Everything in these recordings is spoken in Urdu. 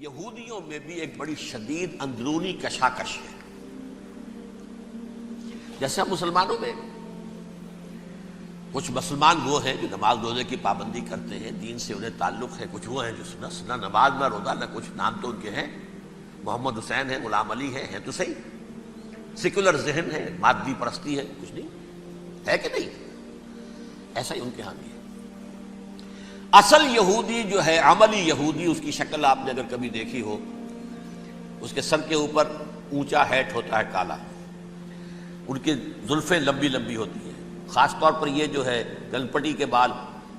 یہودیوں میں بھی ایک بڑی شدید اندرونی کشاکش ہے. جیسے ہم مسلمانوں میں کچھ مسلمان وہ ہیں جو نماز روزے کی پابندی کرتے ہیں، دین سے انہیں تعلق ہے، کچھ وہ ہیں جو نہ نماز نہ روزہ نہ کچھ، نام تو ان کے ہیں، محمد حسین ہے، غلام علی ہے تو صحیح، سیکولر ذہن ہے، مادی پرستی ہے، کچھ نہیں ہے کہ نہیں؟ ایسا ہی ان کے ہاں بھی ہے. اصل یہودی جو ہے، عملی یہودی، اس کی شکل آپ نے اگر کبھی دیکھی ہو، اس کے سر کے اوپر اونچا ہیٹ ہوتا ہے کالا، ان کی زلفیں لمبی لمبی ہوتی ہیں، خاص طور پر یہ جو ہے گلپٹی کے بال،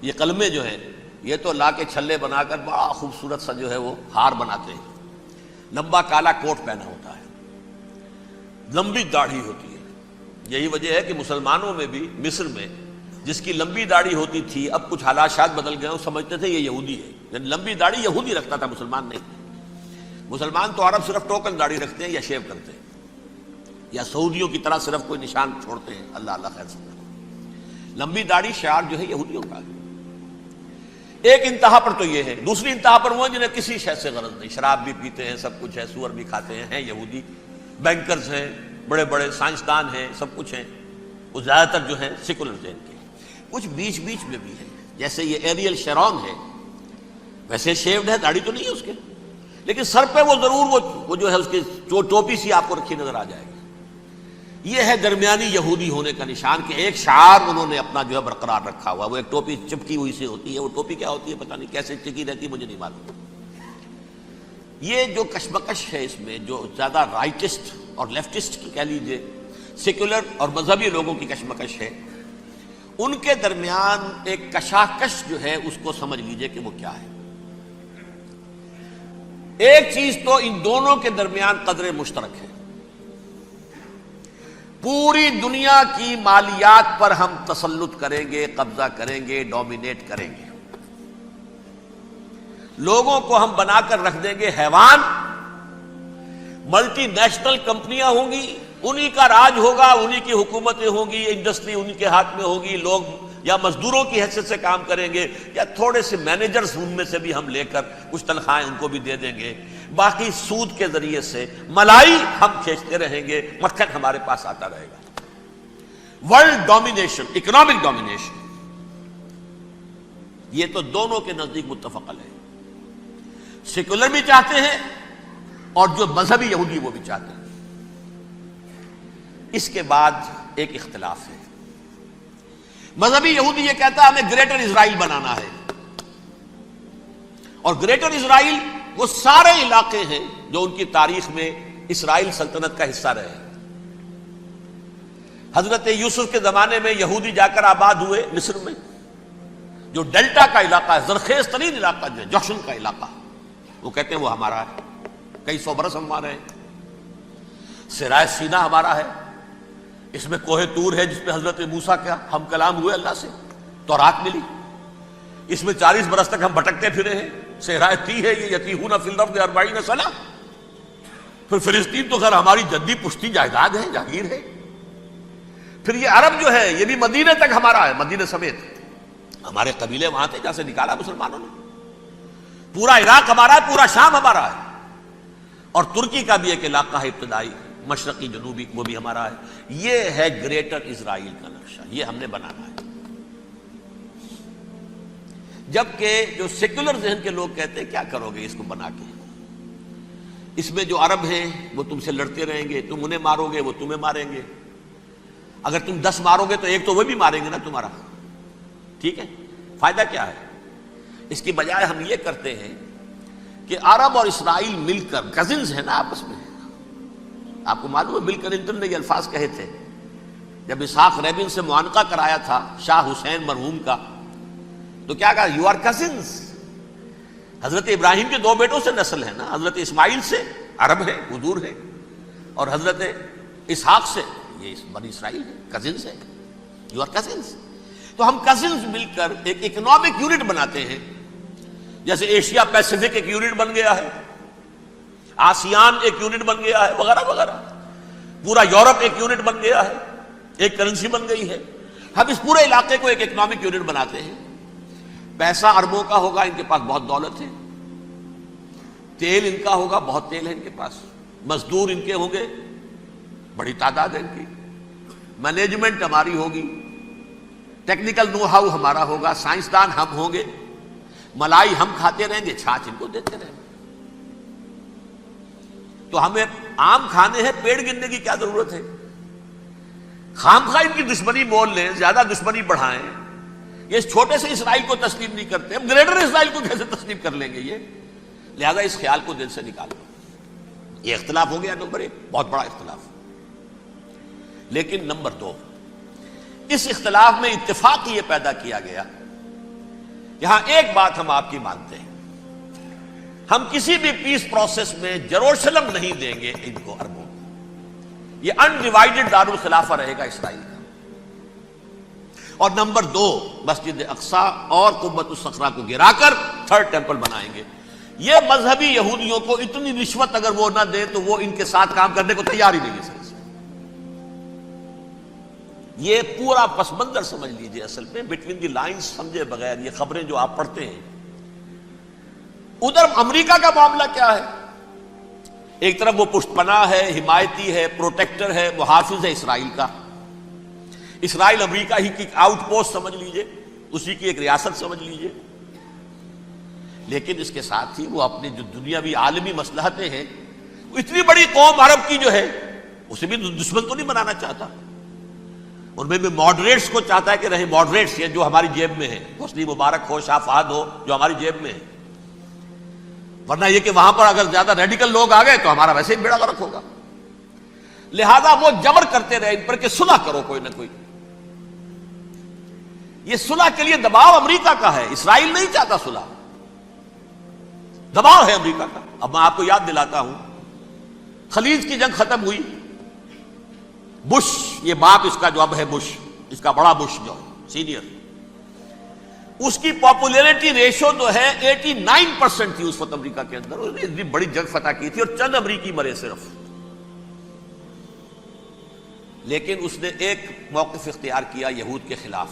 یہ قلمے جو ہیں یہ تو لا کے چھلے بنا کر بڑا خوبصورت سا جو ہے وہ ہار بناتے ہیں. لمبا کالا کوٹ پہنا ہوتا ہے، لمبی داڑھی ہوتی ہے. یہی وجہ ہے کہ مسلمانوں میں بھی، مصر میں جس کی لمبی داڑھی ہوتی تھی، اب کچھ حالات بدل گئے، وہ سمجھتے تھے یہ یہودی ہے. یعنی لمبی داڑھی یہودی رکھتا تھا، مسلمان نہیں. مسلمان تو عرب صرف ٹوکن داڑھی رکھتے ہیں یا شیو کرتے ہیں، یا سعودیوں کی طرح صرف کوئی نشان چھوڑتے ہیں. اللہ اللہ خیر سمجھے. لمبی داڑھی شعار جو ہے یہودیوں کا. ایک انتہا پر تو یہ ہے، دوسری انتہا پر وہ ہیں جنہیں کسی شے سے غرض نہیں، شراب بھی پیتے ہیں، سب کچھ ہے، سور بھی کھاتے ہیں یہودی. بینکرز ہیں، بڑے بڑے سائنسدان ہیں، سب کچھ ہیں. وہ زیادہ تر جو ہیں سیکولر ذہن کے. کچھ بیچ بیچ میں بھی ہے، جیسے یہ ایریل شیرون ہے، ویسے شیوڈ ہے، داڑھی تو نہیں ہے اس کے، لیکن سر پہ وہ ضرور وہ جو ہے اس کی ٹوپی سی آپ کو رکھی نظر آ جائے گی. یہ ہے درمیانی یہودی ہونے کا نشان، کہ ایک شعار انہوں نے اپنا جو ہے برقرار رکھا ہوا. وہ ایک ٹوپی چپکی ہوئی سے ہوتی ہے، وہ ٹوپی کیا ہوتی ہے پتہ نہیں، کیسے ٹکی رہتی ہے مجھے نہیں معلوم. یہ جو کشمکش ہے اس میں، جو زیادہ رائٹسٹ اور لیفٹسٹ کی کہہ لیجیے، سیکولر اور مذہبی لوگوں کی کشمکش ہے، ان کے درمیان ایک کشاکش جو ہے اس کو سمجھ لیجئے کہ وہ کیا ہے. ایک چیز تو ان دونوں کے درمیان قدر مشترک ہے، پوری دنیا کی مالیات پر ہم تسلط کریں گے، قبضہ کریں گے، ڈومینیٹ کریں گے. لوگوں کو ہم بنا کر رکھ دیں گے حیوان. ملٹی نیشنل کمپنیاں ہوں گی، انہی کا راج ہوگا، انہی کی حکومتیں ہوں گی، انڈسٹری انہی کے ہاتھ میں ہوگی. لوگ یا مزدوروں کی حیثیت سے کام کریں گے، یا تھوڑے سے مینیجرز ان میں سے بھی ہم لے کر کچھ تنخواہیں ان کو بھی دے دیں گے. باقی سود کے ذریعے سے ملائی ہم کھینچتے رہیں گے، مکھن ہمارے پاس آتا رہے گا. ورلڈ ڈومینیشن، اکنامک ڈومینیشن، یہ تو دونوں کے نزدیک متفق ہے. سیکولر بھی چاہتے ہیں اور جو مذہبی یہودی وہ بھی چاہتے ہیں. اس کے بعد ایک اختلاف ہے. مذہبی یہودی یہ کہتا ہے ہمیں گریٹر اسرائیل بنانا ہے، اور گریٹر اسرائیل وہ سارے علاقے ہیں جو ان کی تاریخ میں اسرائیل سلطنت کا حصہ رہے. حضرت یوسف کے زمانے میں یہودی جا کر آباد ہوئے مصر میں. جو ڈیلٹا کا علاقہ ہے، زرخیز ترین علاقہ جو ہے، جوشن کا علاقہ، وہ کہتے ہیں وہ ہمارا ہے، کئی سو برس ہمارے ہیں. صحرائے سینا ہمارا ہے، اس میں کوہ طور ہے جس پہ حضرت موسیٰ کا ہم کلام ہوئے اللہ سے، تورات ملی. اس میں 40 برس تک ہم بھٹکتے پھرے ہیں. صحرائے تی ہے یہ، یتیہون فی الارض 40 سنہ. پھر فلسطین تو خیر ہماری جدی پشتی جائیداد ہے، جاگیر ہے. پھر یہ عرب جو ہے یہ بھی مدینے تک ہمارا ہے، مدینے سمیت. ہمارے قبیلے وہاں تھے جہاں سے نکالا مسلمانوں نے. پورا عراق ہمارا ہے، پورا شام ہمارا ہے، اور ترکی کا بھی ایک علاقہ ہے ابتدائی، مشرقی جنوبی، وہ بھی ہمارا ہے. یہ ہے گریٹر اسرائیل کا نقشہ، یہ ہم نے بنانا ہے. جبکہ جو سیکولر ذہن کے لوگ کہتے ہیں کیا کرو گے اس کو بنا کے، اس میں جو عرب ہیں وہ تم سے لڑتے رہیں گے، تم انہیں مارو گے وہ تمہیں ماریں گے. اگر تم 10 مارو گے تو ایک تو وہ بھی ماریں گے نا تمہارا. ٹھیک ہے، فائدہ کیا ہے؟ اس کی بجائے ہم یہ کرتے ہیں کہ عرب اور اسرائیل مل کر، کزنز ہیں نا آپس میں. آپ کو معلوم ہے بل کلنٹن نے یہ الفاظ کہے تھے جب اسحاق ریبن سے معانقہ کرایا تھا شاہ حسین مرحوم کا، تو کیا کہا؟ You are cousins. حضرت ابراہیم کے 2 بیٹوں سے نسل ہے نا، حضرت اسماعیل سے عرب ہے، حضور ہے، اور حضرت اسحاق سے یہ بنی اسرائیل ہے، کزنز ہے. You are cousins. تو ہم کزنز مل کر ایک اکنامک یونٹ بناتے ہیں. جیسے ایشیا پیسیفک ایک یونٹ بن گیا ہے، آسیان ایک یونٹ بن گیا ہے، وغیرہ وغیرہ. پورا یورپ ایک یونٹ بن گیا ہے، ایک کرنسی بن گئی ہے. ہم اس پورے علاقے کو ایک اکنامک یونٹ بناتے ہیں. پیسہ اربوں کا ہوگا، ان کے پاس بہت دولت ہے. تیل ان کا ہوگا، بہت تیل ہے ان کے پاس، مزدور ان کے ہوں گے، بڑی تعداد ہے ان کی، مینجمنٹ ہماری ہوگی، ٹیکنیکل نو ہاؤ ہمارا ہوگا، سائنسدان ہم ہوں گے، ملائی ہم کھاتے رہیں گے، چھاچھ ان کو دیتے رہیں گے۔ تو ہمیں آم کھانے ہیں، پیڑ گننے کی کیا ضرورت ہے؟ خام خواہ ان کی دشمنی مول لیں، زیادہ دشمنی بڑھائیں۔ یہ اس چھوٹے سے اسرائیل کو تسلیم نہیں کرتے، ہم گریٹر اسرائیل کو کیسے تسلیم کر لیں گے؟ یہ لہذا اس خیال کو دل سے نکالو۔ یہ اختلاف ہو گیا نمبر ایک، بہت بڑا اختلاف۔ لیکن نمبر دو، اس اختلاف میں اتفاق یہ پیدا کیا گیا، یہاں ایک بات ہم آپ کی مانتے ہیں، ہم کسی بھی پیس پروسیس میں یروشلم نہیں دیں گے ان کو، عربوں کو۔ یہ انڈیوائیڈڈ دارالخلافہ رہے گا اسرائیل کا۔ اور نمبر دو، مسجد اقصی اور قبۃ الصخرہ کو گرا کر تھرڈ ٹیمپل بنائیں گے۔ یہ مذہبی یہودیوں کو اتنی رشوت اگر وہ نہ دیں تو وہ ان کے ساتھ کام کرنے کو تیار ہی نہیں ہے۔ یہ پورا پس منظر سمجھ لیجئے، اصل میں بٹوین دی لائنز سمجھے بغیر یہ خبریں جو آپ پڑھتے ہیں۔ ادھر امریکہ کا معاملہ کیا ہے؟ ایک طرف وہ پشت پناہ ہے، حمایتی ہے، پروٹیکٹر ہے، محافظ ہے اسرائیل کا۔ اسرائیل امریکہ ہی کی آؤٹ پوسٹ سمجھ لیجئے، اسی کی ایک ریاست سمجھ لیجئے۔ لیکن اس کے ساتھ ہی وہ اپنی جو دنیاوی عالمی مصلحتیں ہیں، اتنی بڑی قوم عرب کی جو ہے اسے بھی دشمن تو نہیں بنانا چاہتا۔ ان میں بھی ماڈریٹس کو چاہتا ہے کہ رہے ماڈریٹس، یہ جو ہماری جیب میں ہے، حسنی مبارک ہو، شاہ فہد ہو، جو ہماری جیب میں ہے۔ ورنہ یہ کہ وہاں پر اگر زیادہ ریڈیکل لوگ آ گئے تو ہمارا ویسے ہی بیڑا غرق ہوگا۔ لہذا وہ جبر کرتے رہے ان پر کہ صلح کرو کوئی نہ کوئی۔ یہ صلح کے لیے دباؤ امریکہ کا ہے، اسرائیل نہیں چاہتا صلح، دباؤ ہے امریکہ کا۔ اب میں آپ کو یاد دلاتا ہوں، خلیج کی جنگ ختم ہوئی، بش، یہ باپ اس کا جو اب ہے بش، اس کا بڑا بش جو سینئر، اس کی پاپولیرٹی ریشو جو ہے 89% تھی اس وقت امریکہ کے اندر۔ اس نے اتنی بڑی جنگ فتح کی تھی اور چند امریکی مرے صرف۔ لیکن اس نے ایک موقف اختیار کیا یہود کے خلاف۔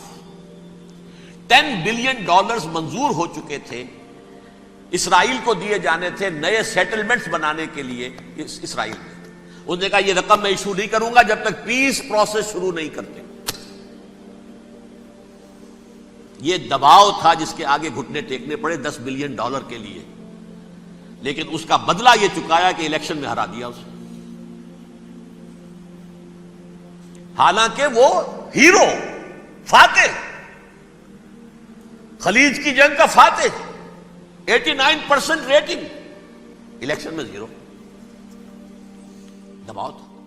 $10 بلین منظور ہو چکے تھے، اسرائیل کو دیے جانے تھے نئے سیٹلمنٹس بنانے کے لیے اسرائیل میں۔ انہوں نے کہا یہ رقم میں ایشو نہیں کروں گا جب تک پیس پروسیس شروع نہیں کرتے۔ یہ دباؤ تھا جس کے آگے گھٹنے ٹیکنے پڑے $10 بلین کے لیے، لیکن اس کا بدلہ یہ چکایا کہ الیکشن میں ہرا دیا اسے۔ حالانکہ وہ ہیرو، فاتح، خلیج کی جنگ کا فاتح، 89% ریٹنگ، الیکشن میں 0۔ دباؤ تھا۔